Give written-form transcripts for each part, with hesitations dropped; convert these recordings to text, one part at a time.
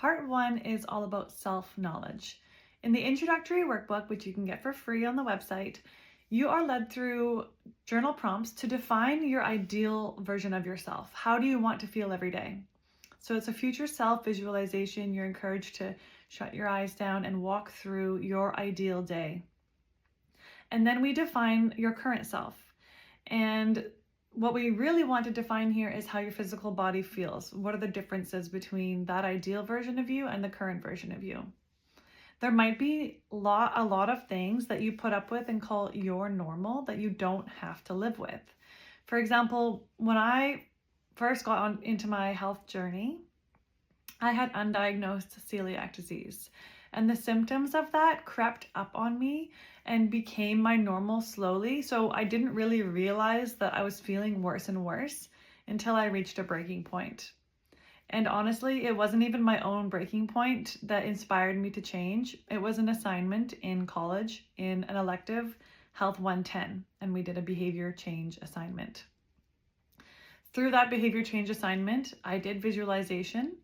part 1 is all about self-knowledge. In the introductory workbook, which you can get for free on the website, you are led through journal prompts to define your ideal version of yourself. How do you want to feel every day? So it's a future self visualization. You're encouraged to shut your eyes down and walk through your ideal day. And then we define your current self. And what we really want to define here is how your physical body feels. What are the differences between that ideal version of you and the current version of you? There might be a lot of things that you put up with and call your normal that you don't have to live with. For example, when I first got into my health journey, I had undiagnosed celiac disease, and the symptoms of that crept up on me and became my normal slowly. So I didn't really realize that I was feeling worse and worse until I reached a breaking point. And honestly, it wasn't even my own breaking point that inspired me to change. It was an assignment in college in an elective, Health 110, and we did a behavior change assignment. Through that behavior change assignment, I did visualization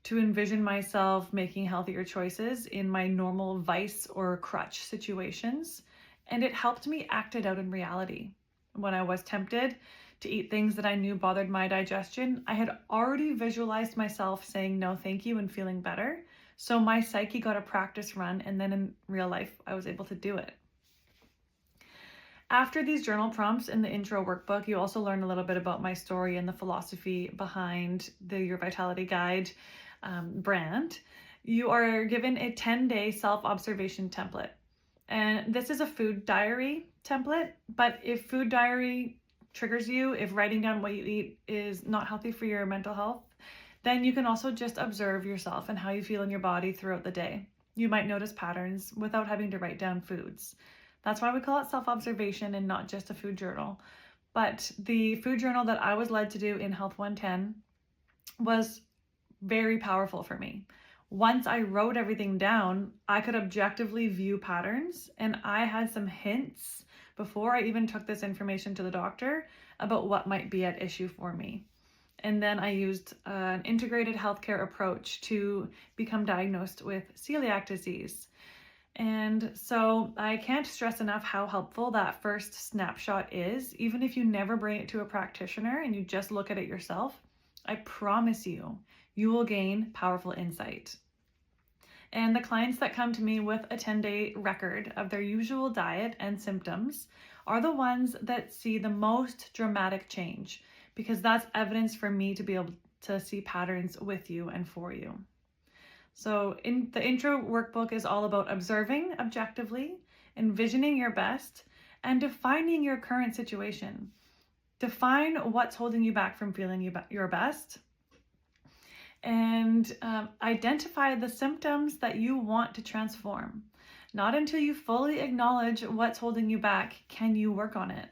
to envision myself making healthier choices in my normal vice or crutch situations, and it helped me act it out in reality. When I was tempted to eat things that I knew bothered my digestion, I had already visualized myself saying no thank you and feeling better, so my psyche got a practice run, and then in real life I was able to do it. After these journal prompts in the intro workbook, you also learn a little bit about my story and the philosophy behind the Your Vitality Guide brand. You are given a 10-day self-observation template. And this is a food diary template, but if food diary triggers you, if writing down what you eat is not healthy for your mental health, then you can also just observe yourself and how you feel in your body throughout the day. You might notice patterns without having to write down foods. That's why we call it self-observation and not just a food journal. But the food journal that I was led to do in Health 110 was very powerful for me. Once I wrote everything down, I could objectively view patterns, and I had some hints before I even took this information to the doctor about what might be at issue for me. And then I used an integrated healthcare approach to become diagnosed with celiac disease. And so I can't stress enough how helpful that first snapshot is. Even if you never bring it to a practitioner and you just look at it yourself, I promise you, you will gain powerful insight. And the clients that come to me with a 10-day record of their usual diet and symptoms are the ones that see the most dramatic change, because that's evidence for me to be able to see patterns with you and for you. So in the intro workbook is all about observing objectively, envisioning your best, and defining your current situation. Define what's holding you back from feeling your best, and identify the symptoms that you want to transform. Not until you fully acknowledge what's holding you back can you work on it.